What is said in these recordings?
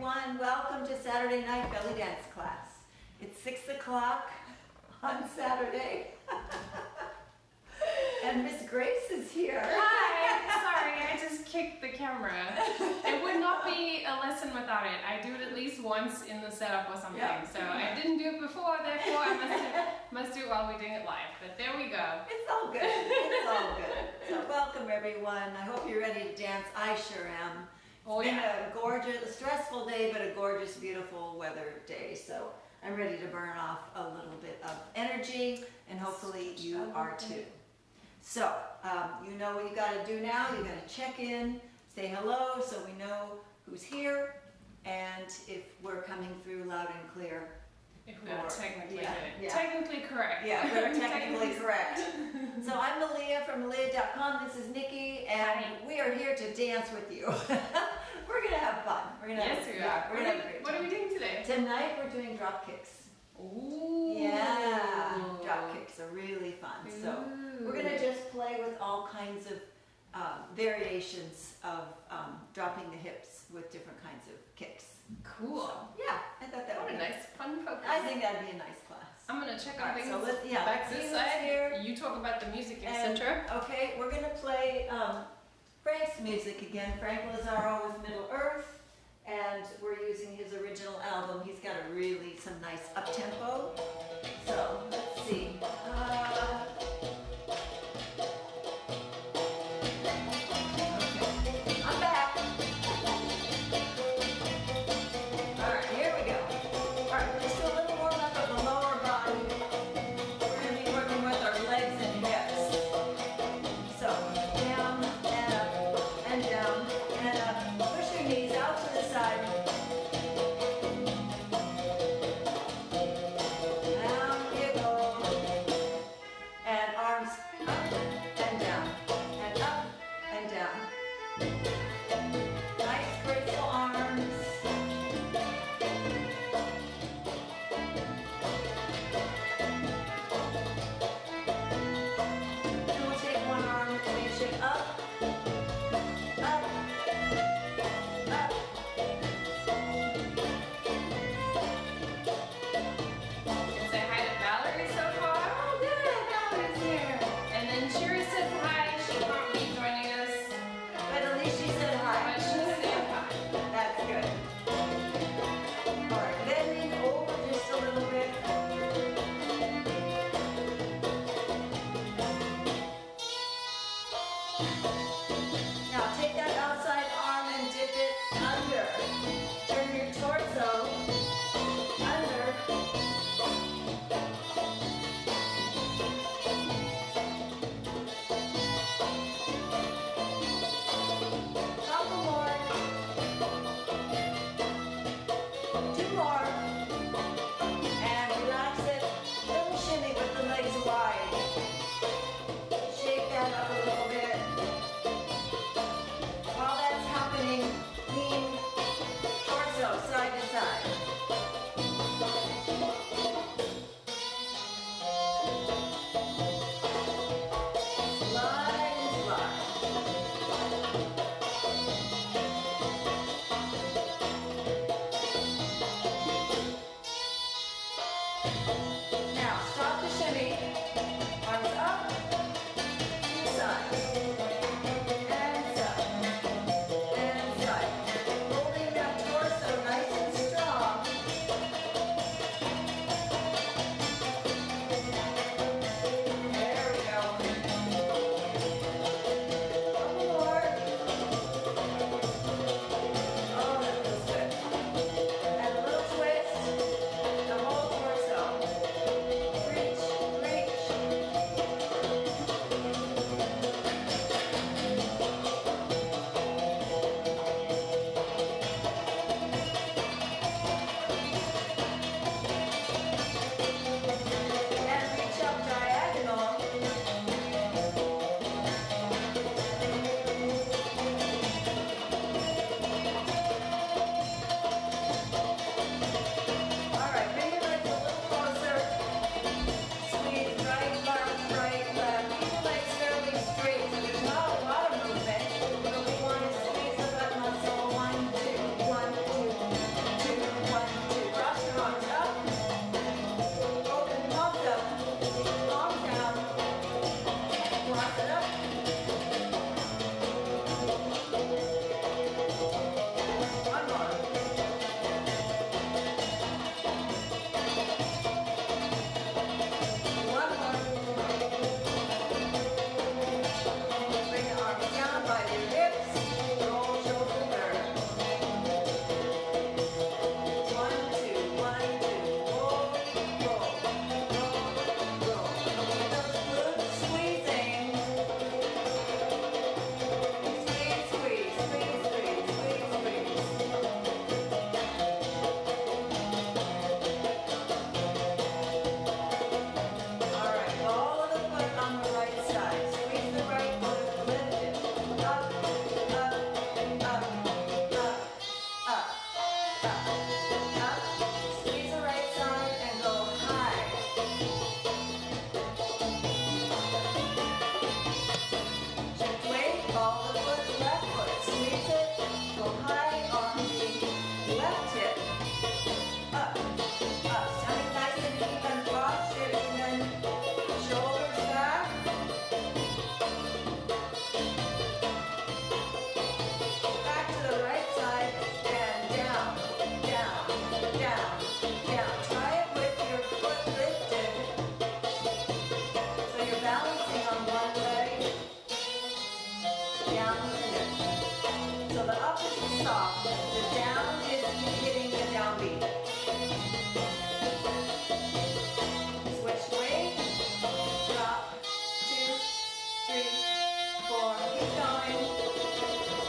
everyone. Welcome to Saturday night belly dance class. It's 6 o'clock on Saturday. And Miss Grace is here. Hi! Sorry, I just kicked the camera. It would not be a lesson without it. I do it at least once in the setup or something. Yeah. So I didn't do it before, therefore I must do it while we're doing it live. But there we go. It's all good. It's all good. So welcome everyone. I hope you're ready to dance. I sure am. Oh, It's been yeah. a gorgeous, stressful day, but a gorgeous, beautiful weather day. So I'm ready to burn off a little bit of energy, and hopefully you are too. So, you know what you got to do now. You got to check in, say hello so we know who's here, and if we're coming through loud and clear. If we are technically yeah, good. yeah. Technically correct. Yeah, we're technically correct. So I'm Meleah from Meleah.com. This is Nikki, and Hi. we are here to dance with you. We're going to have fun. We're gonna Yes, we are. We're gonna have a great What are we doing today? Tonight we're doing drop kicks. Ooh. Yeah, drop kicks are really fun. So we're going to just play with all kinds of variations of dropping the hips with different kinds of kicks. Cool. So, yeah, I thought that What would a be nice fun focus. I think that'd be a nice class. I'm gonna check on Alright, things so let's- yeah, back let's this see what's side. here. You talk about the music, And, etc. okay, we're going to play Frank's music again. Frank Lazaro with Middle-Earth, and we're using his original album. He's got some nice up-tempo. So, let's see. Okay, I'm back. Alright, here we go. Alright, let's do a little warm-up of the lower body. We're going to be working with our legs and hips. So, down and up and down and up. Push your knees out to the side. Down you go. And arms up and down and up and down. Nice graceful arms. And we'll take one arm and reach it up, up, up. Say hi to Valerie so far. Oh, good, Valerie's here. And then Sherry says hi. She can't be joining us. But at least she's So the up is the soft, the down is hitting the downbeat. Switch weight, drop, 2, 3, 4, keep going.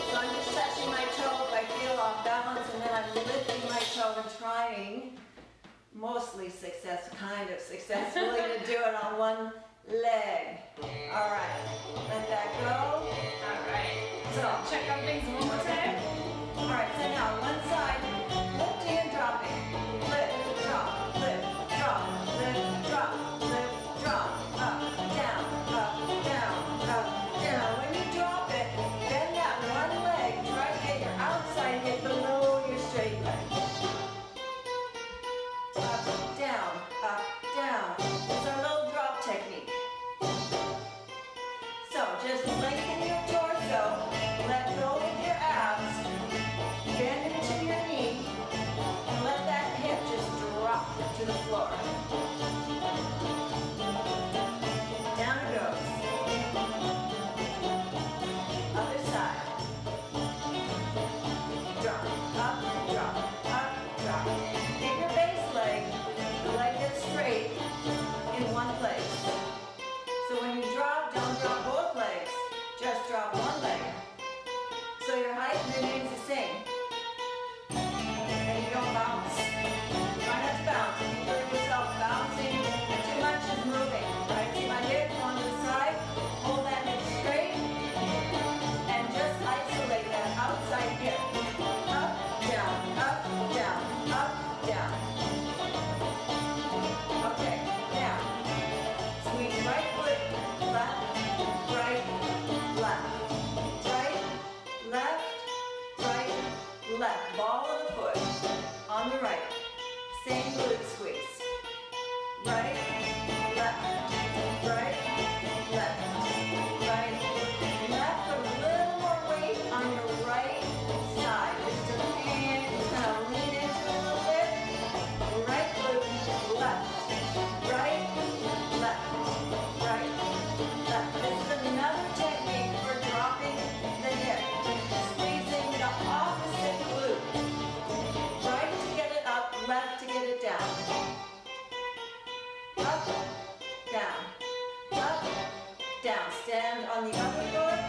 So I'm just touching my toe if I feel off balance, and then I'm lifting my toe and trying, mostly kind of successfully, to do it on one leg. All right, let that go. All right. So, Check out things one more time. all right, so now one side, lifting and dropping. Lift, drop, lift, drop, lift, drop, lift, drop, up, down, up, down, up, down. When you drop it, bend that one leg, try to get your outside hip below your straight leg. Up, down, up, down. It's our little drop technique. So just lengthen your torso, let go with your abs, bend into your knee, and let that hip just drop to the floor. Down it goes. Other side. Drop, up, drop, up, drop. Keep your base leg, the leg that's straight, in one place. So when you drop, don't drop both legs, just drop one leg. So your height remains the same. And you don't bounce. Try not to bounce. If you feel yourself bouncing, too much is moving. Right? See my hip on the side, hold that hip straight, and just isolate that outside hip. Up, down, up, down, up, down. Okay, now, squeeze right foot, left, right, left. Right, left, right, left. Ball of the foot on the right. Same glute squeeze. Right, left, right, left, right, left. Put a little more weight on your right side. Just kind of lean into it a little bit. Right glute, left, right, left, right, left. This is another technique for dropping the hip. Squeezing the opposite glute. Right to get it up, left to get it down. Up, down, up, down. Stand on the other foot.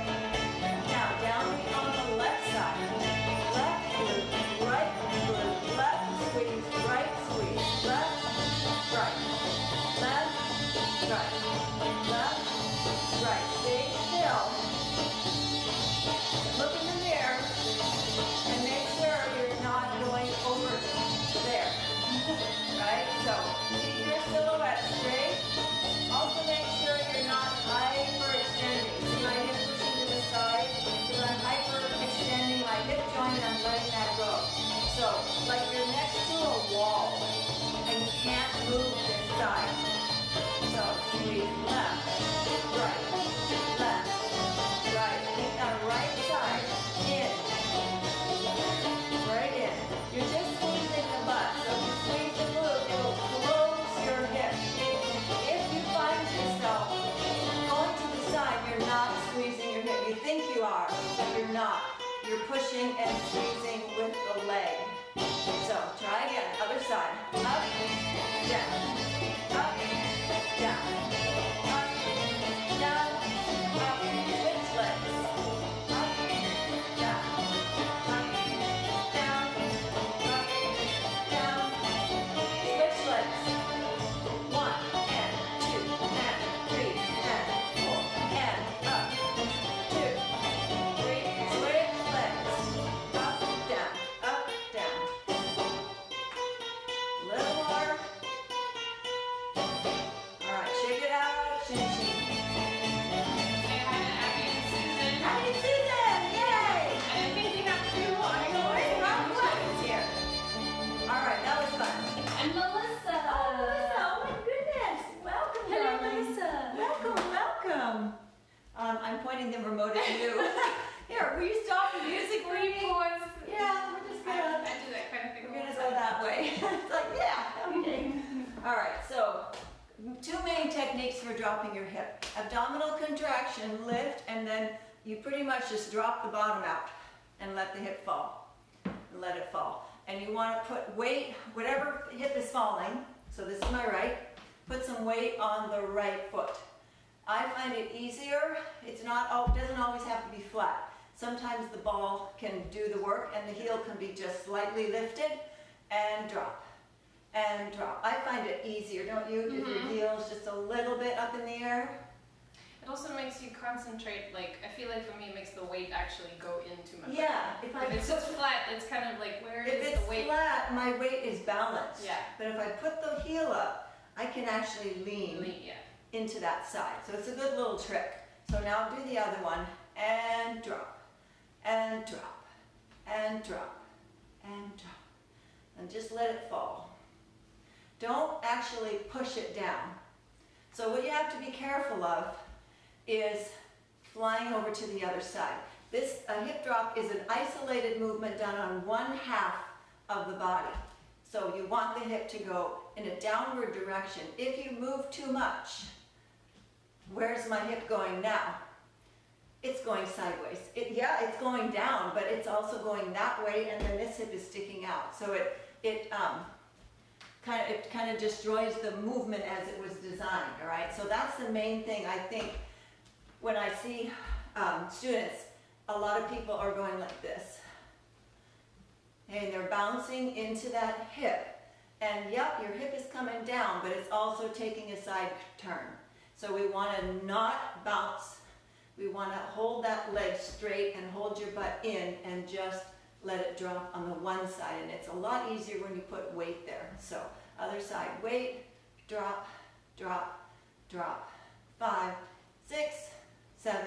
Now down on the left side. Left glute, right glute, left squeeze, right squeeze, left, right, left, right, left, right. Stay still. Look in the mirror and make sure you're not going over there. Right? So keep your silhouette straight. Also make sure you're not hyperextending. See my hip pushing to the side? Because I'm hyperextending my hip joint and I'm letting that go. So like you're next to a wall and you can't move this side. So squeeze left, right, left, right. Keep that right side in. Right in. You're just squeezing the butt. So if you squeeze the glute, it'll close your hip. If you find yourself going to the side, you're not squeezing your hip. You think you are, but you're not. You're pushing and squeezing with the leg. So try again. Other side. Up, down. Up, down. Up, down. Up. Switch legs. Up, down. Up, down. Up, down. Switch legs. 1 and 2 and 3 and 4 and up. 2, 3. Switch legs. Up, down. Up, down. Little more. All right, shake it out. Chin chin. Say hi to Abby and Susan. Happy Susan! Yay! And I think we have 2 ongoing Wait, Rob questions here. All right, that was fun. And Melissa. Oh my goodness! Welcome, Hello, darling. Melissa. Welcome, welcome. I'm pointing the remote at you. Here, will you stop the music for We me? pause. Yeah, we're just I gonna. do that kind of thing. We're all gonna the go time. that way. It's like, yeah, okay. All right, so 2 main techniques for dropping your hip. Abdominal contraction, lift, and then you pretty much just drop the bottom out. and let the hip fall. And let it fall. And you want to put weight, whatever hip is falling, so this is my right, put some weight on the right foot. I find it easier. It doesn't always have to be flat. Sometimes the ball can do the work and the heel can be just slightly lifted and drop. And drop. I find it easier, don't you? If your heel's just a little bit up in the air. It also makes you concentrate, like, I feel like for me it makes the weight actually go into my foot. Yeah. If it's just flat, it's kind of like, where is the weight? If it's flat, my weight is balanced. Yeah. But if I put the heel up, I can actually lean into that side. So it's a good little trick. So now do the other one, and drop, and drop, and drop, and drop. And just let it fall. Don't actually push it down. So what you have to be careful of is flying over to the other side. This hip drop is an isolated movement done on one half of the body. So you want the hip to go in a downward direction. If you move too much, where's my hip going now? It's going sideways. It's going down, but it's also going that way, and then this hip is sticking out. So it kind of destroys the movement as it was designed, all right? So that's the main thing. I think when I see students, a lot of people are going like this. And they're bouncing into that hip. And yep, your hip is coming down, but it's also taking a side turn. So we want to not bounce. We want to hold that leg straight and hold your butt in and just let it drop on the one side, and it's a lot easier when you put weight there. So other side, weight, drop, drop, drop. 5, 6, 7,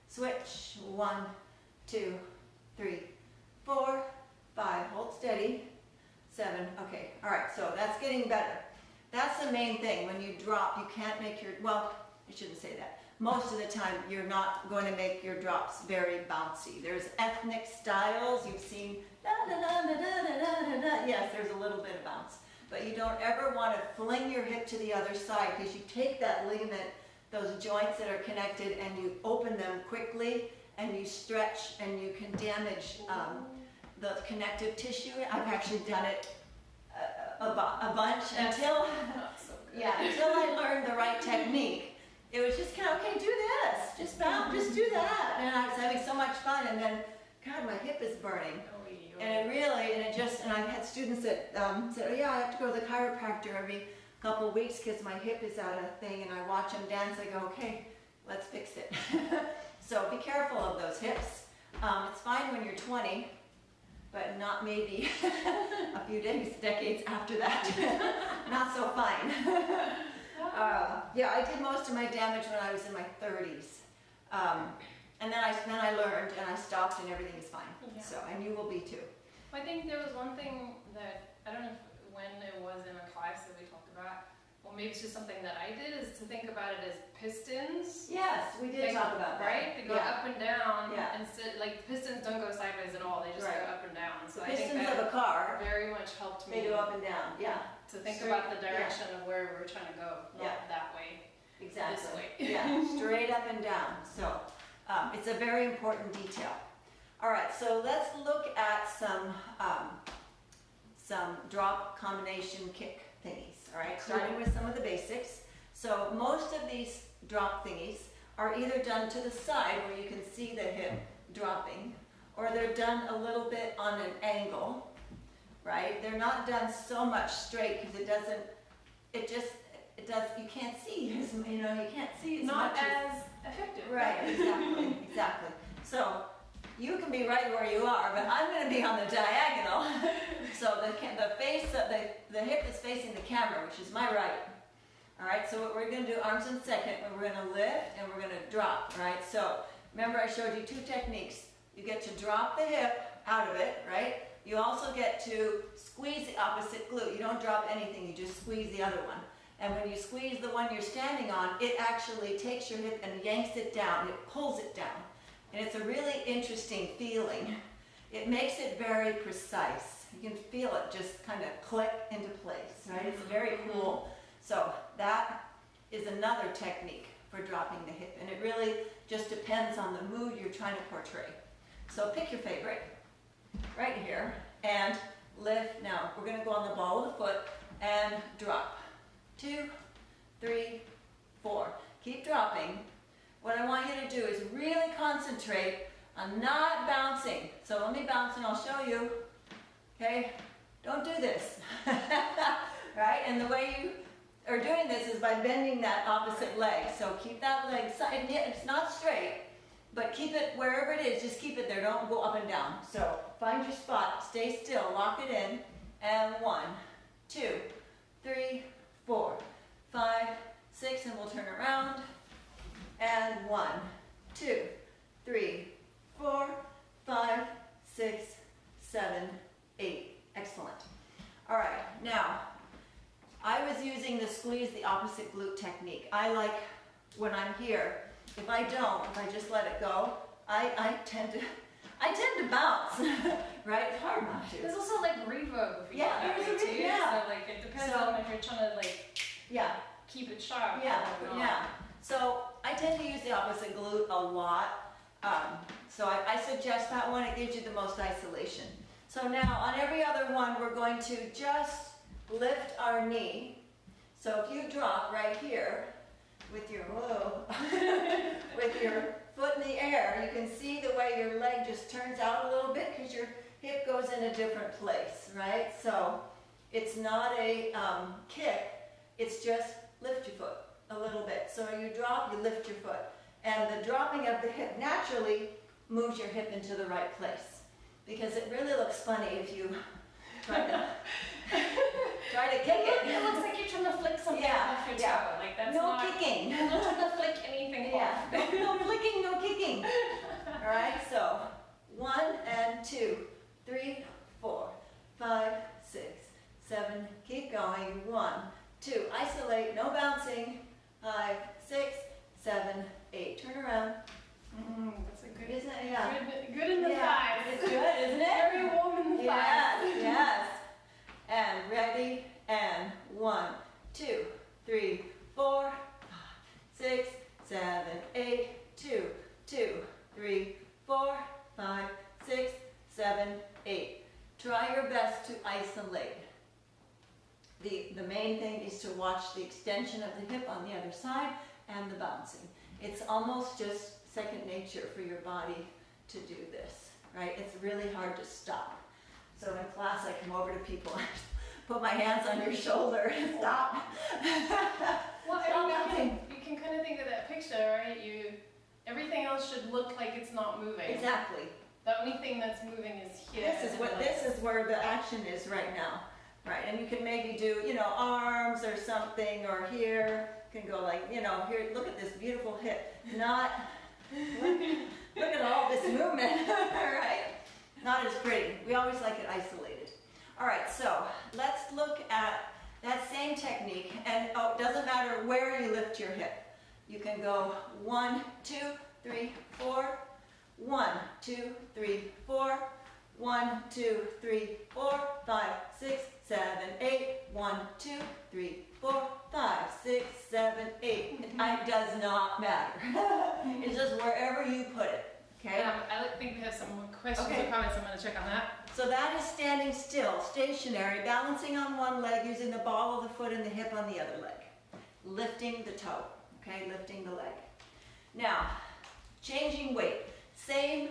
switch. 1, 2, 3, 4, 5. Hold steady. 7. Okay. All right. So that's getting better. That's the main thing. When you drop, you can't make your, well, I shouldn't say that. Most of the time, you're not going to make your drops very bouncy. There's ethnic styles. You've seen, da, da, da, da, da, da, da, da. Yes, there's a little bit of bounce. But you don't ever want to fling your hip to the other side, because you take that ligament, those joints that are connected, and you open them quickly, and you stretch, and you can damage the connective tissue. I've actually done it a bunch until I learned the right technique. It was just kind of, okay, do this, just bounce, just do that. And I was having so much fun, and then, God, my hip is burning. And I've had students that said, oh yeah, I have to go to the chiropractor every couple of weeks because my hip is out of thing, and I watch them dance, I go, okay, let's fix it. So be careful of those hips. It's fine when you're 20, but not maybe a few decades after that. Not so fine. Yeah, I did most of my damage when I was in my 30s. And then I learned, and I stopped, and everything is fine. Yeah. So, and you will be too. I think there was one thing that, I don't know when it was in a class that we talked about, or maybe it's just something that I did, is to think about it as pistons. Yes, we did talk about that. Right? They go up and down, Yeah. and like pistons don't go sideways at all, they just go up and down. So I think Pistons that of a car, very much helped me they go up and down, yeah. to think about the direction of where we're trying to go, not that way, Exactly. this way. Yeah, straight up and down. So it's a very important detail. All right, so let's look at some drop combination kick thingies. All right, starting with some of the basics. So most of these drop thingies are either done to the side where you can see the hip dropping, or they're done a little bit on an angle, right? They're not done so much straight because you can't see as, you can't see as Not much as effective. Right, exactly. So you can be right where you are, but I'm going to be on the diagonal. So the hip is facing the camera, which is my right. All right, so what we're going to do, arms in second, and we're going to lift and we're going to drop, right? So remember I showed you 2 techniques. You get to drop the hip out of it, right? You also get to squeeze the opposite glute. You don't drop anything, you just squeeze the other one. And when you squeeze the one you're standing on, it actually takes your hip and yanks it down. It pulls it down. And it's a really interesting feeling. It makes it very precise. You can feel it just kind of click into place, right? It's very cool. So that is another technique for dropping the hip. And it really just depends on the mood you're trying to portray. So pick your favorite. and lift. Now, we're gonna go on the ball of the foot and drop. 2, 3, 4. Keep dropping. What I want you to do is really concentrate on not bouncing. So let me bounce and I'll show you. Okay? Don't do this. Right? And the way you are doing this is by bending that opposite leg. So keep that leg side. It's not straight, but keep it wherever it is. Just keep it there. Don't go up and down. So find your spot. Stay still. Lock it in. And 1, 2, 3, 4, 5, 6, and we'll turn around. And 1, 2, 3, 4, 5, 6, 7, 8. Excellent. All right, now, I was using the squeeze the opposite glute technique. I like when I'm here, if I just let it go, I tend to bounce, right? It's hard not to. There's also like reverb if you Yeah, that there's way a too. yeah. So like it depends on if you're trying to like Yeah, keep it sharp. yeah, or not. yeah. So I tend to use the opposite glute a lot. So I suggest that one. It gives you the most isolation. So now on every other one, we're going to just lift our knee. So if you drop right here with your with your foot in the air, you can see the way your leg just turns out a little bit because your hip goes in a different place, right? So it's not a kick, it's just lift your foot a little bit. So you drop, you lift your foot. And the dropping of the hip naturally moves your hip into the right place. Because it really looks funny if you try to kick it. It looks like you're trying to flick something off your toe. Like that's no not kicking. You're not trying to flick anything off. No flicking, no kicking. All right, so 1 and 2, 3, 4, 5, 6, 7. Keep going. 1, 2. Isolate. No bouncing. 5, 6, 7, 8. Turn around. That's a good. Isn't it? Yeah. Good in the thighs. It's good, isn't it? Very warm in the thighs. Yes, yes. And ready. And 1, 2, 3, 4, 5, 6, 7, 8. 2, 2, 3, 4, 5, 6, 7, 8. Try your best to isolate. The main thing is to watch the extension of the hip on the other side and the bouncing. It's almost just second nature for your body to do this, right? It's really hard to stop. So in class, I come over to people, put my hands on your shoulder and stop. Well, Stop I bouncing. mean, you can kind of think of that picture, right? Everything else should look like it's not moving. Exactly. The only thing that's moving is here. This is where the action is right now, right? And you can maybe do, arms or something, or here. You can go like, here. Look at this beautiful hip. Not look at all this movement, right? Not as pretty. We always like it isolated. All right, so let's look at that same technique, and it doesn't matter where you lift your hip. You can go 1, 2, 3, 4. 1, 2, 3, 4. 1, 2, 3, 4, 5, 6, 7, 8. 1, 2, 3, 4, 5, 6, 7, 8. It does not matter. It's just wherever you put it. Okay. I think we have some more questions Okay. or comments. I'm going to check on that. So that is standing still, stationary, balancing on one leg, using the ball of the foot and the hip on the other leg. Lifting the toe, okay, lifting the leg. Now, changing weight. Same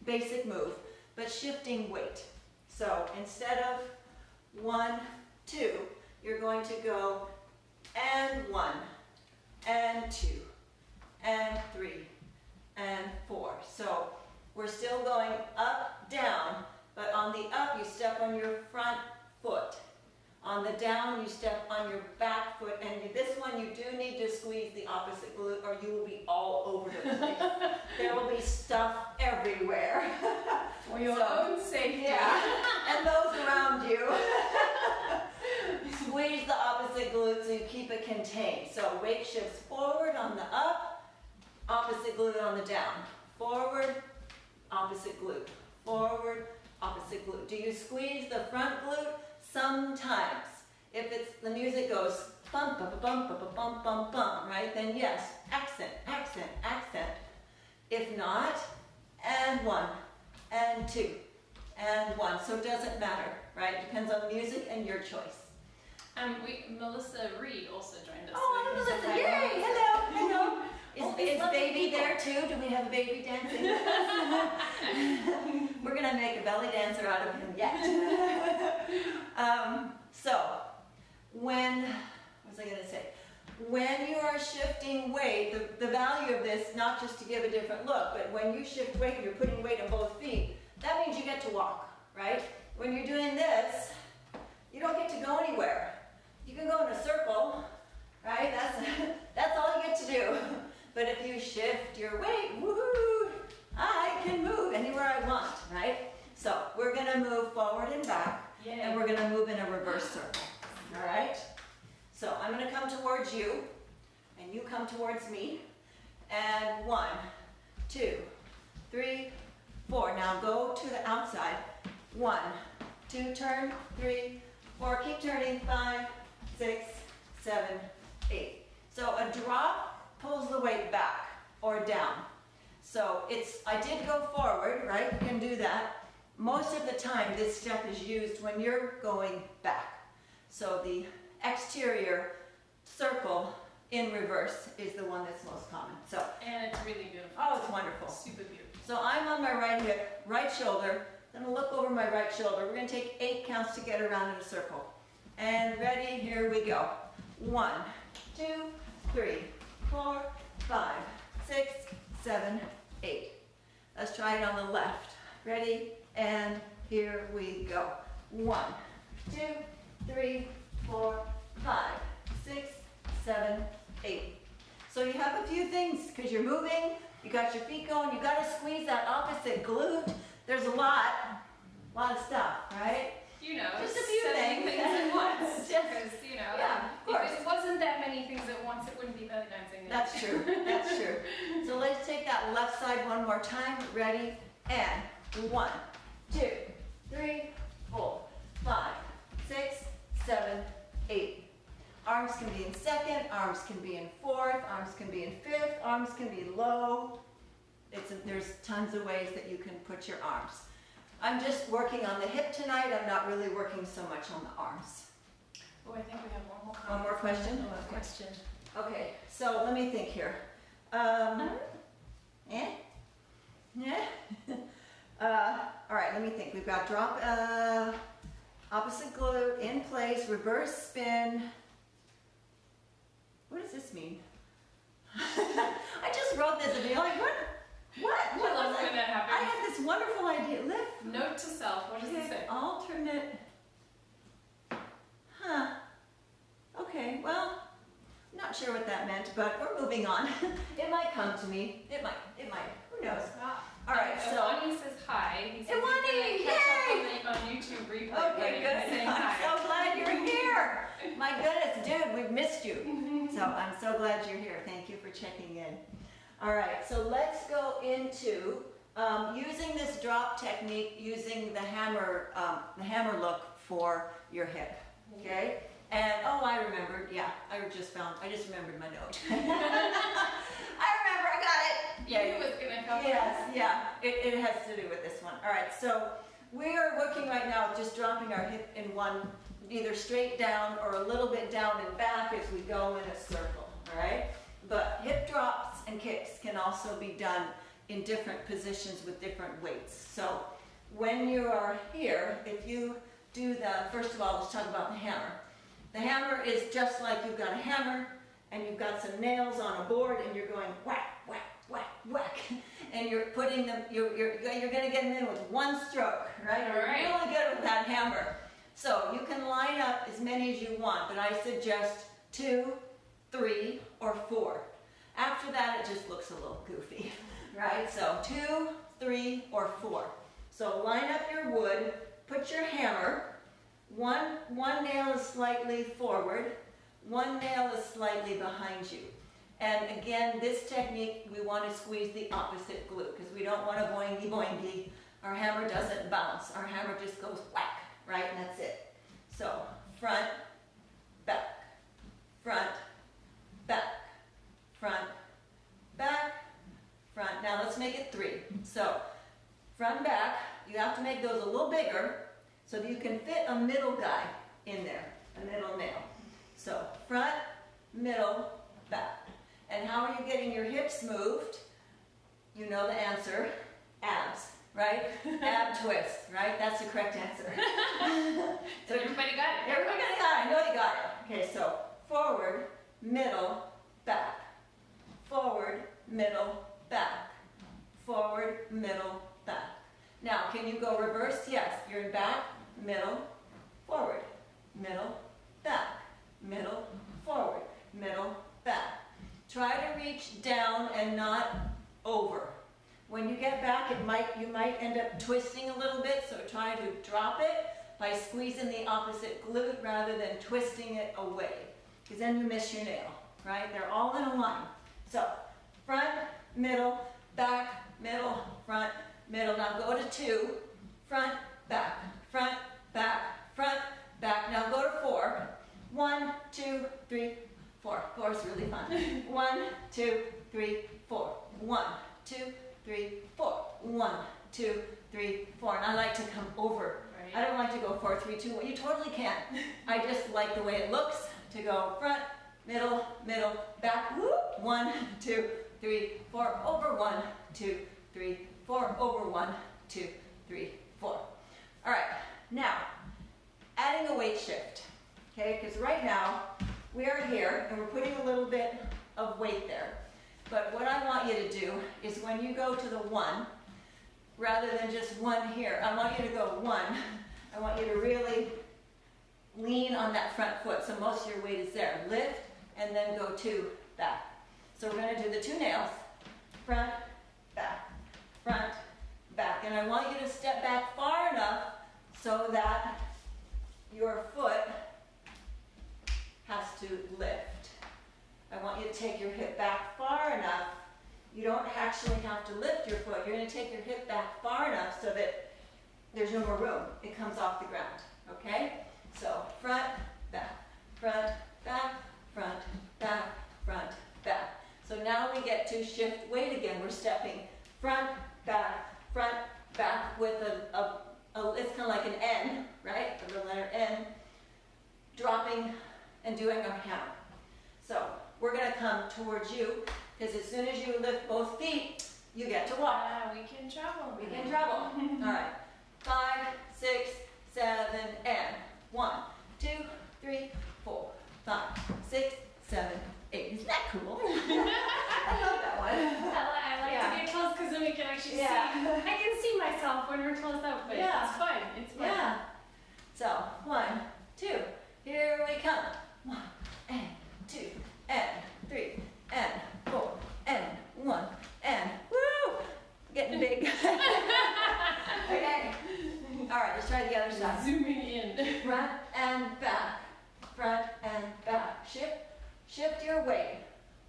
basic move, but shifting weight. So instead of 1, 2, you're going to go and 1, and 2, and 3, and 4. So we're still going up, down, but on the up you step on your front foot. On the down you step on your back foot, and this one you do need to squeeze the opposite glute or you will be all over the place. There will be stuff everywhere. For your own safety. Yeah, and those around you. Squeeze the opposite glute so you keep it contained. So weight shifts forward on the up, opposite glute on the down. Forward, opposite glute. Forward, opposite glute. Do you squeeze the front glute? Sometimes. If it's the music goes bump, bump, bump, bump, bump, bump, bump, right? Then yes, accent, accent, accent. If not, and 1, and 2, and 1. So it doesn't matter, right? It depends on the music and your choice. Melissa Reed also joined us. Oh, So Melissa, yay! Hello, hello. Is baby people. there too? Do we have a baby dancing with us? We're gonna make a belly dancer out of him yet. So, what was I gonna say? When you are shifting weight, the value of this, not just to give a different look, but when you shift weight, you're putting weight on both feet, that means you get to walk, right? When you're doing this, you don't get to go anywhere. You can go in a circle, right? That's all you get to do. But if you shift your weight, woohoo, I can move anywhere I want, right? So we're gonna move forward and back, and we're gonna move in a reverse circle, all right? So I'm gonna come towards you, and you come towards me, and 1, 2, 3, 4. Now go to the outside. 1, 2, turn, 3, 4, keep turning, 5, 6, 7, 8. So a drop pulls the weight back or down. So I did go forward, right? You can do that. Most of the time this step is used when you're going back. So the exterior circle in reverse is the one that's most common. So, and it's really beautiful. Oh, it's wonderful. Super beautiful. So I'm on my right hip, right shoulder. I'm gonna look over my right shoulder. We're gonna take 8 counts to get around in a circle. And ready, here we go. 1, 2, 3, 4, 5, 6, 7, 8. Let's try it on the left. Ready, and here we go. 1, 2, 3, 4, 5, 6, 7, 8. So you have a few things because you're moving, you got your feet going, you got to squeeze that opposite glute. There's a lot of stuff, right? You know, just a few 7 things at once. Just, Because, you know, yeah, of course. if it wasn't that many things at once, it wouldn't be belly dancing. That's true, that's true. So let's take that left side one more time. Ready, and 1, 2, 3, 4, 5, 6, 7, 8. Arms can be in second, arms can be in fourth, arms can be in fifth, arms can be low. There's tons of ways that you can put your arms. I'm just working on the hip tonight. I'm not really working so much on the arms. Oh, I think we have one more comment. One more question? One more question. Okay, so let me think here. Yeah? All right, let me think. We've got drop, opposite glute, in place, reverse spin. What does this mean? I just wrote this and you're like, what? What love was when that happens. I had this wonderful idea. Lift. Note to self. What does it say? Alternate. Huh. Okay, well, I'm not sure what that meant, but we're moving on. It might come to me. It might. Who knows? All right, so. Iwani says hi. He says Iwani, he's gonna catch up on YouTube replay. Okay, but he's good. saying I'm hi. so glad you're here. My goodness, dude, we've missed you. So I'm so glad you're here. Thank you for checking in. All right, so let's go into using this drop technique, using the hammer look for your hip. Okay. And oh, I remembered. Yeah, I just remembered my note. I remember. I got it. Yeah, you was gonna come. Yes, yeah. It has to do with this one. All right, so we are working right now just dropping our hip in one, either straight down or a little bit down and back as we go in a circle. All right. But hip drops and kicks can also be done in different positions with different weights. So when you are here, if you do first of all, let's talk about the hammer. The hammer is just like you've got a hammer and you've got some nails on a board and you're going whack, whack, whack, whack. And you're putting them, you're going to get them in with one stroke, right? You're really good with that hammer. So you can line up as many as you want, but I suggest 2, 3, or 4. After that, it just looks a little goofy, right? So 2, 3, or 4. So line up your wood, put your hammer, one nail is slightly forward, one nail is slightly behind you. And again, this technique, we want to squeeze the opposite glute because we don't want to boingy boingy. Our hammer doesn't bounce. Our hammer just goes whack, right? And that's it. So front, back, front, back, front, back, front. Now let's make it 3. So front, back, you have to make those a little bigger so that you can fit a middle guy in there, a middle nail. So front, middle, back. And how are you getting your hips moved? You know the answer, abs, right? Ab twist, right? That's the correct answer. So everybody got it. Everybody got it, I know you got it. Okay, so forward, middle, back. Forward, middle, back. Forward, middle, back. Now, can you go reverse? Yes. You're in back, middle, forward, middle, back, middle, forward, middle, back. Try to reach down and not over. When you get back, you might end up twisting a little bit, so try to drop it by squeezing the opposite glute rather than twisting it away, because then you miss your nail, right? They're all in a line. So, front, middle, back, middle, front, middle. Now go to 2, front, back, front, back, front, back. Now go to 4. 1, 2, 3, 4. 4 is really fun. 1, 2, 3, 4. 1, 2, 3, 4. 1, 2, 3, 4. And I like to come over. Right. I don't like to go 4, 3, 2. Well, you totally can. I just like the way it looks to go front, middle, middle, back. Whoop. 1, 2, 3, 4. Over 1, 2, 3, 4. Over 1, 2, 3, 4. All right. Now, adding a weight shift. Okay, because right now we are here and we're putting a little bit of weight there. But what I want you to do is when you go to the 1, rather than just 1 here, I want you to go 1. I want you to really lean on that front foot so most of your weight is there. Lift and then go 2 back. So we're going to do the 2 nails. Front, back, front, back. And I want you to step back far enough so that your foot has to lift. I want you to take your hip back far enough. You don't actually have to lift your foot. You're going to take your hip back far enough so that there's no more room. It comes off the ground. Okay? So front, back, front, back, front, back, front, back. So now we get to shift weight again. We're stepping front, back, with it's kind of like an N, right? The letter N, dropping and doing a hammer. So we're going to come towards you, because as soon as you lift both feet, you get to walk. We can travel. We can travel. All right. 5, 6, 7, and 1, 2, 3, 4, 5, 6, 7, 8. Isn't that cool? I love that one. I like to get close because then we can actually see. I can see myself when we're close up, but it's fun. It's fun. Yeah. So 1, 2. Here we come. 1 and 2 and 3 and 4 and 1 and woo! Getting big. Okay. All right, let's try the other side. Zooming in. Front and back. Front and back. Shift your weight.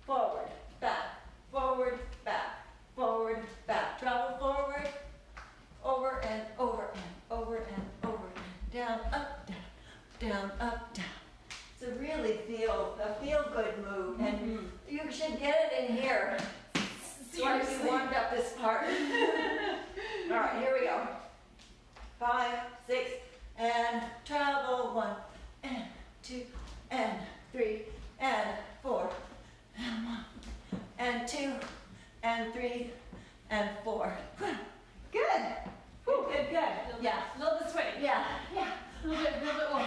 Forward, back, forward, back, forward, back. Travel forward, over and over and over and over. Down, up, down, up, down. It's a really feel-good move, and you should get it in here. Once you warmed up this part. All right, here we go. 5, 6, and travel. 1 and 2 and 3 and 4 and 1 and 2 and 3 and 4. Good. Whew, good. Yeah. A little bit sweaty. Yeah. A little bit warm.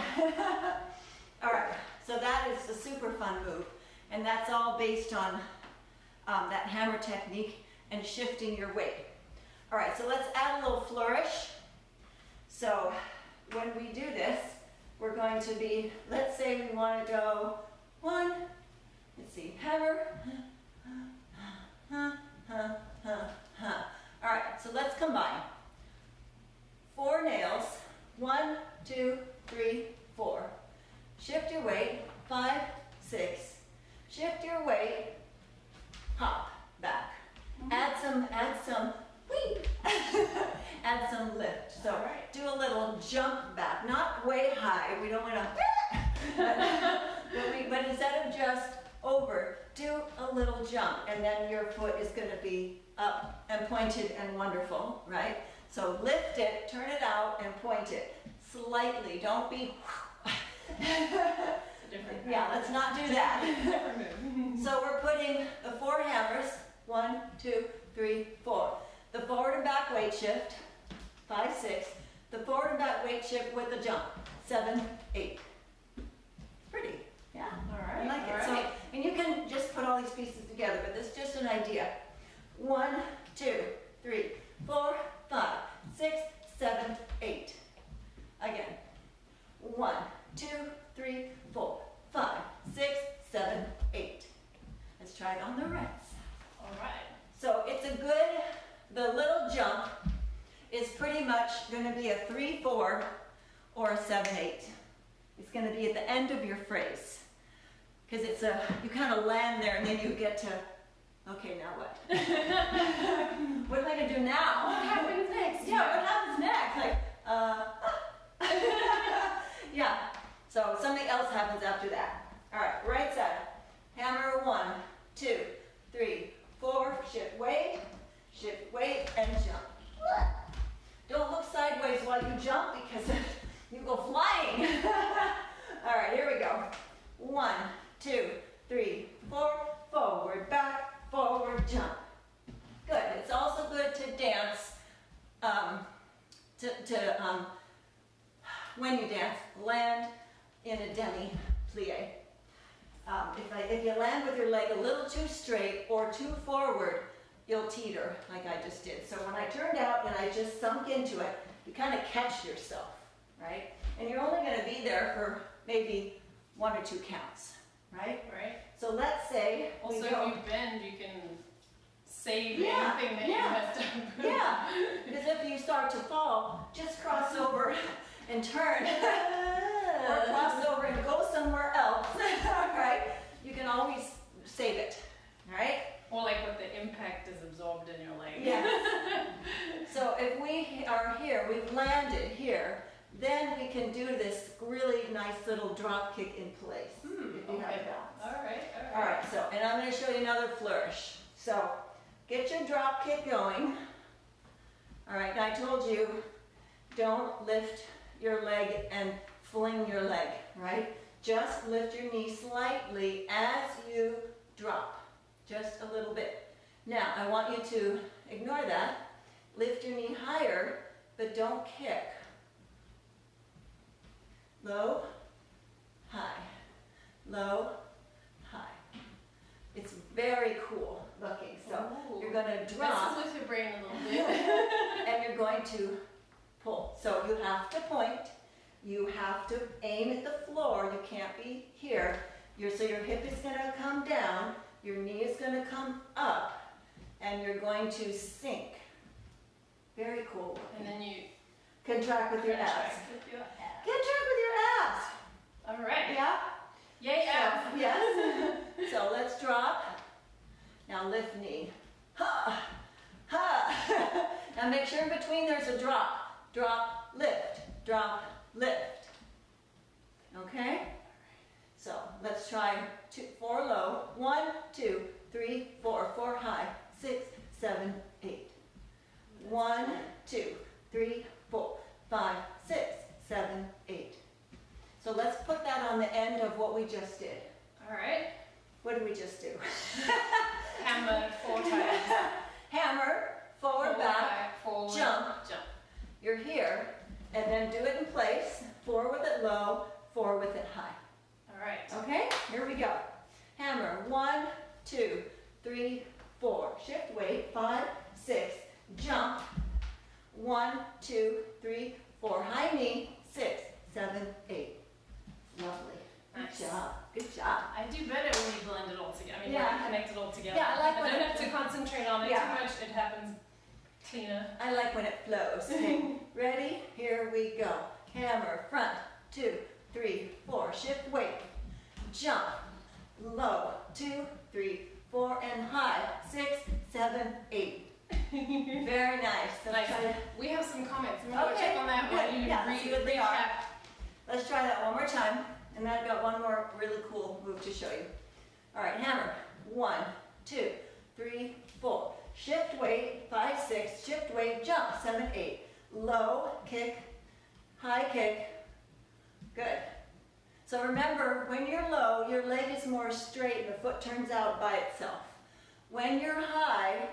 All right. So that is a super fun move, and that's all based on that hammer technique and shifting your weight. All right. So let's add a little flourish. So when we do this, we're going to be, let's say we want to go 1, let's see, hammer, All right, so let's combine. 4 nails, 1, 2, 3, 4. Shift your weight, 5, 6. Shift your weight, hop, back. Add some, whee! Add some lift. So do a little jump back, not way high. We don't want to, but instead of just over, do a little jump, and then your foot is going to be up and pointed and wonderful, right? So lift it, turn it out, and point it slightly. Don't be. Yeah, let's not do that. So we're putting the 4 hammers, 1, 2, 3, 4. The forward and back weight shift, 5, 6. The forward and back weight shift with the jump, 7, 8. Pretty, yeah. All right. I like it. All So, right. and you can just put all these pieces together, but this is just an idea. 1, 2, 3, 4, 5, 6, 7, 8. Again. 1, 2, 3, 4, 5, 6, 7, 8. Let's try it on the rest. All right. So it's a good, the little jump is pretty much going to be a 3, 4 or a 7, 8. It's going to be at the end of your phrase. Because it's a, you kind of land there and then you get to, okay, now what? What am I going to do now? What happens next? Yeah, what happens next? Like, yeah. So something else happens after that. All right, right side. Hammer 1, 2, 3, 4. Shift weight, and jump. Don't look sideways while you jump because you go flying. All right, here we go. 1, 2, 3, 4. Forward, back, forward, jump. Good. It's also good to dance. When you dance, land in a demi-plie. If you land with your leg a little too straight or too forward, you'll teeter like I just did. So when I turned out and I just sunk into it, you kind of catch yourself, right? And you're only going to be there for maybe 1 or 2 counts, right? Right. So let's say Also, we if go. you bend, you can save Yeah, anything that yeah. you messed up. Yeah, because if you start to fall, just cross over and turn. Or cross over and go somewhere else, all right? You can always save it, all right? Or like what the impact is absorbed in your leg. Yes. So if we are here, we've landed here, then we can do this really nice little drop kick in place. If you have Okay. balance. All right. All right, so, and I'm going to show you another flourish. So, get your drop kick going. All right, and I told you, don't lift your leg and fling your leg, right? Just lift your knee slightly as you drop, just a little bit. Now, I want you to ignore that. Lift your knee higher, but don't kick. Low, high, low, high. It's very cool looking. So Ooh. you're going to drop Messes with your brain a little bit. and you're going to pull. So you have to point. You have to aim at the floor. You can't be here. So your hip is going to come down. Your knee is going to come up. And you're going to sink. Very cool. And then you Contract with your abs. contract with your abs. Contract with your abs. All right. Yeah? Yay, abs. So, yes. So let's drop. Now lift knee. Ha! Ha! Now make sure in between there's a drop. Drop, lift. Drop, lift. Okay? So let's try 4 low. 1, 2, 3, 4. 4 high. 6, 7, 8. 1, 2, 3, 4, 5, 6, 7, 8. So let's put that on the end of what we just did. All right. What did we just do? Hammer 4 times. Hammer, forward, back, forward, jump. jump. You're here, and then do it in place. 4 with it low, 4 with it high. All right. Okay, here we go. Hammer, 1, 2, 3, 4. Shift weight, 5, 6, jump. 1, 2, 3, 4. High knee, 6, 7, 8. Lovely. Nice. Good job. Good job. I do better when you blend it all together. I mean, Yeah. when you connect it all together. Yeah, I like when don't it- have to concentrate on it Yeah. too much. It happens cleaner. I like when it flows. Okay, ready? Here we go. Hammer, front, 2, 3, 4. Shift weight. Jump. Low, 2, 3, 4, and high. 6, 7, 8. Very nice. Let's Nice. try that. We have some comments. I'm going to Okay, check on that good. while you Yeah, see what they are. recap. Let's try that one more time. And then I've got one more really cool move to show you. All right, hammer. 1, 2, 3, 4. shift weight, 5, 6, shift weight, jump, 7, 8. Low, kick, high kick. Good. So remember, when you're low, your leg is more straight, the foot turns out by itself. When you're high,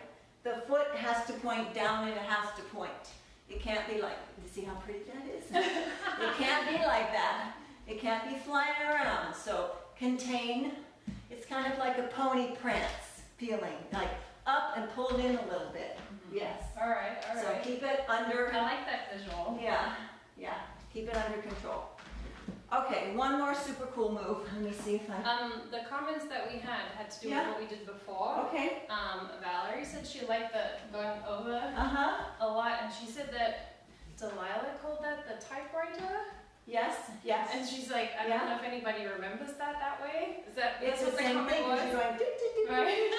the foot has to point down and it has to point. It can't be like, you see how pretty that is? It can't be like that. It can't be flying around. So contain. It's kind of like a pony prance feeling, like up and pulled in a little bit. Yes. All right. So keep it under. I like that visual. Yeah. Keep it under control. Okay, one more super cool move. Let me see if I. The comments that we had to do with what we did before. Okay. Valerie said she liked the going over a lot, and she said that Delilah called that the typewriter. Yes. And she's like, I don't know if anybody remembers that way. Is that It's that's the what same comment thing. was? You're going. Right.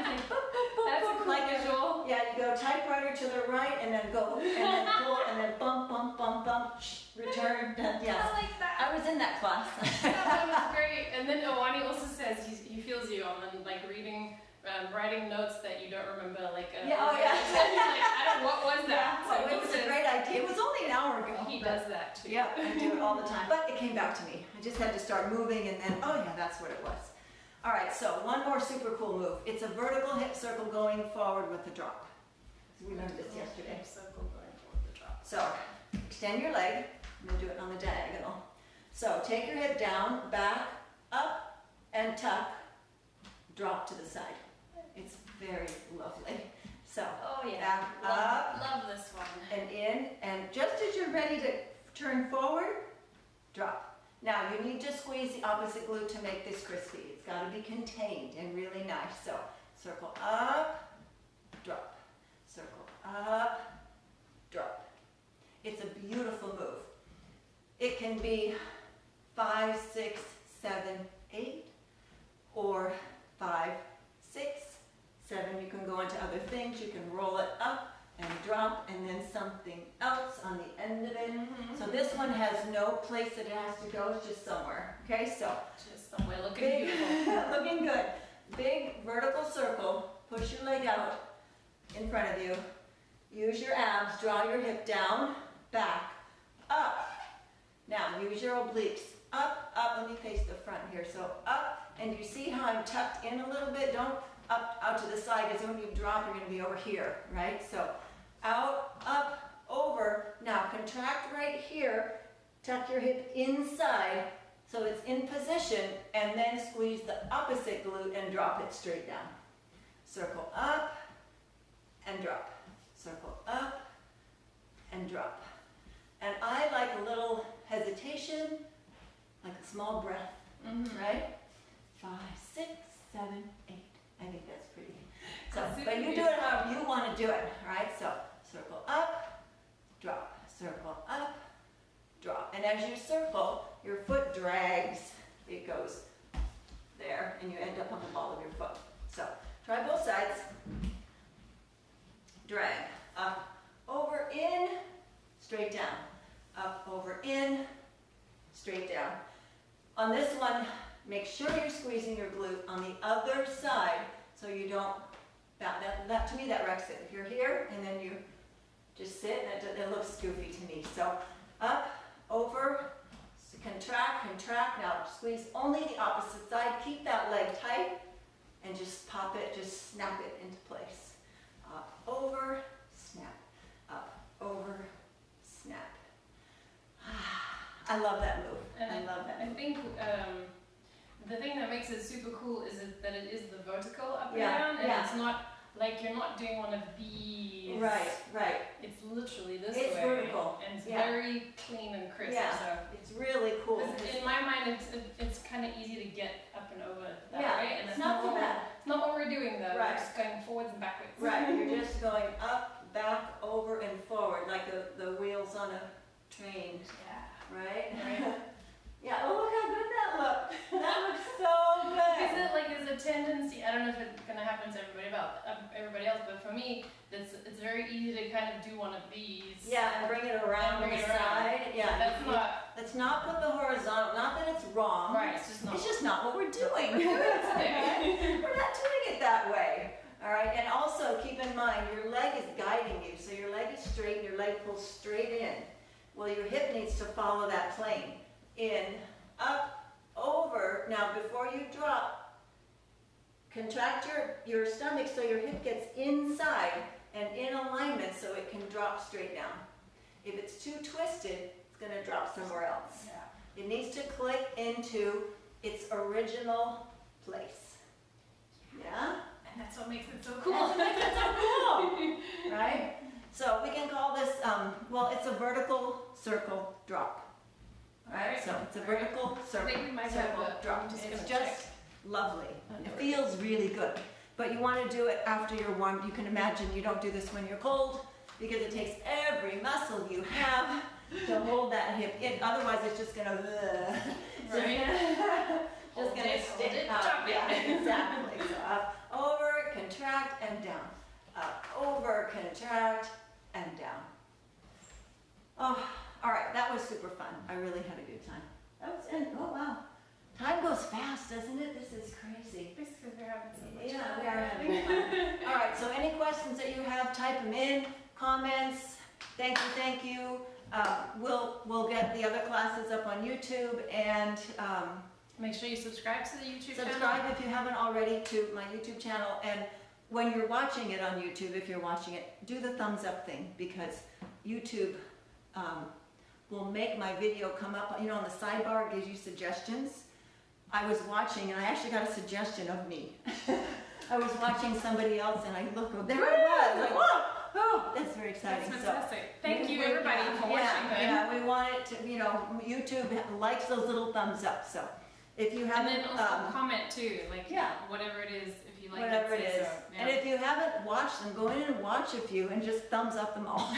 Like, boop, boop, boop, That's a boop, cool like visual. Yeah, you go typewriter to the right, and then go, and then pull, and then bump, bump, bump, bump, return. Yes. I like that. I was in that class. That was great. And then Awani also says he feels you on like reading, writing notes that you don't remember. Like Yeah, oh, yeah. Like, what was that? Yeah, well, it was a great idea. It was only an hour ago. He does that too. Yeah, I do it all the time. But it came back to me. I just had to start moving, and then, oh yeah, that's what it was. All right, so one more super cool move. It's a vertical hip circle going forward with a drop. We learned this yesterday. Circle going forward the drop. So extend your leg. I'm going to do it on the diagonal. So take your hip down, back, up, and tuck. Drop to the side. It's very lovely. So Oh yeah. back, up, Love this one. and in, and just as you're ready to turn forward, drop. Now you need to squeeze the opposite glute to make this crispy. It's got to be contained and really nice. So circle up, drop. Circle up, drop. It's a beautiful move. It can be 5, 6, 7, 8, or 5, 6, 7. You can go into other things. You can roll it up and drop, and then something else on the end of it. So this one has no place that it has to go. It's just somewhere. Okay, so Just somewhere looking big, beautiful. looking good. Big vertical circle. Push your leg out in front of you. Use your abs. Draw your hip down, back, up. Now use your obliques. Up, up. Let me face the front here. So up, and you see how I'm tucked in a little bit? Don't up out to the side, because when you drop, you're going to be over here, right? So out, up, over. Now contract right here. Tuck your hip inside so it's in position, and then squeeze the opposite glute and drop it straight down. Circle up and drop. Circle up and drop. And I like a little hesitation, like a small breath, right? 5, 6, 7, 8. I think that's pretty. So, but you do it however you want to do it, right? So circle up, drop. Circle up, drop. And as you circle, your foot drags. It goes there, and you end up on the ball of your foot. So try both sides. Drag. Up, over, in, straight down. Up, over, in, straight down. On this one, make sure you're squeezing your glute on the other side so you don't, that to me that wrecks it. If you're here and then you just sit, it looks goofy to me. So up, over, contract, contract. Now squeeze only the opposite side. Keep that leg tight and just pop it, just snap it into place. Up, over, snap. Up, over, snap. I love that move. And I love that I move. think the thing that makes it super cool is that it is the vertical up and Yeah, down, and yeah. it's not like you're not doing one of these. Right, right. It's literally this It's way. vertical. And it's Yeah. very clean and crisp. Yeah. So It's really cool. 'cause in my mind, it's kind of easy to get up and over that Yeah, way, and it's not too what bad. it's not what we're doing though. Right. We're just going forwards and backwards. Right, you're just going up, back, over, and forward, like the wheels on a train, Yeah. right? Right. Yeah, oh look how good that looked. That looks so Is good. it like there's a tendency? I don't know if it's gonna happen to everybody else, but for me, it's very easy to kind of do one of these. Yeah, and bring it around on Bring the it around. side. So Yeah, that's not let's not put the horizontal, not that it's wrong. right. It's just not. It's just not what we're doing. Today. We're not doing it that way. All right, and also keep in mind your leg is guiding you, so your leg is straight and your leg pulls straight in. Well, your hip needs to follow that plane. In, up, over. Now, before you drop, contract your stomach so your hip gets inside and in alignment so it can drop straight down. If it's too twisted, it's going to drop somewhere else. Yeah. It needs to click into its original place. Yeah? And that's what makes it so cool. That's what makes it so cool, right? So we can call this, well, it's a vertical circle drop. Right? So it's a vertical circle drop. It's just lovely. It feels really good. But you want to do it after you're warm. You can imagine you don't do this when you're cold because it takes every muscle you have to hold that hip in. Otherwise, it's just going to, just going to stick up. Yeah, exactly. So up, over, contract, and down. Up, over, contract, and down. Oh, all right. That was super fun. I really had a good time. That was, and oh wow. Time goes fast, doesn't it? This is crazy. Just because we're having so much Yeah, fun. we are having fun. All right, so any questions that you have, type them in, comments. Thank you. We'll get the other classes up on YouTube, and Make sure you subscribe to the YouTube channel. subscribe if you haven't already to my YouTube channel. And when you're watching it on YouTube, if you're watching it, do the thumbs up thing, because YouTube will make my video come up. You know, on the sidebar, it gives you suggestions. I was watching, and I actually got a suggestion of me. I was watching somebody else, and I looked, there it was. Like, whoa! Oh, that's very exciting. That's fantastic. Thank you, everybody, for watching. Yeah, we want it to, you know, YouTube likes those little thumbs up. So if you haven't, and then also comment too, like whatever it is, if you like whatever it is. So, yeah. And if you haven't watched them, go in and watch a few and just thumbs up them all.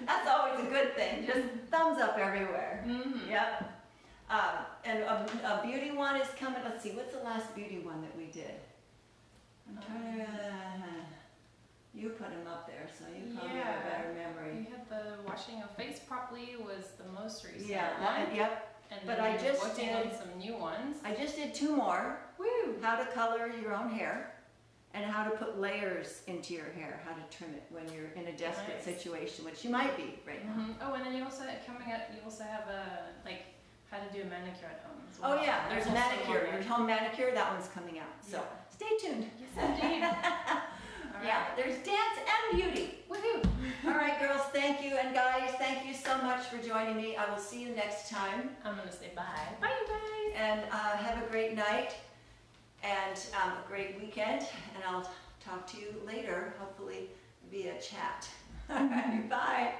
That's always a good thing. Just thumbs up everywhere. Mm-hmm. Yep. And a beauty one is coming. Let's see, what's the last beauty one that we did? I'm trying to. You put them up there, so you probably have a better memory. You had the washing of face properly was the most recent. Yeah. Yep. And But then I you're just working did- on some new ones. I just did 2 more. Woo! How to color your own hair, and how to put layers into your hair. How to trim it when you're in a desperate Nice. situation, which you might be right now. Mm-hmm. Oh, and then you also coming up. You also have like how to do a manicure at home as well. Oh yeah, there's also manicure. one. Your home manicure. That one's coming out. So stay tuned. Yes, indeed. All right. Yeah, there's dance and beauty. Woohoo! All right, girls, thank you. And guys, thank you so much for joining me. I will see you next time. I'm going to say bye. Bye, you guys. And have a great night and a great weekend. And I'll talk to you later, hopefully via chat. All right, bye.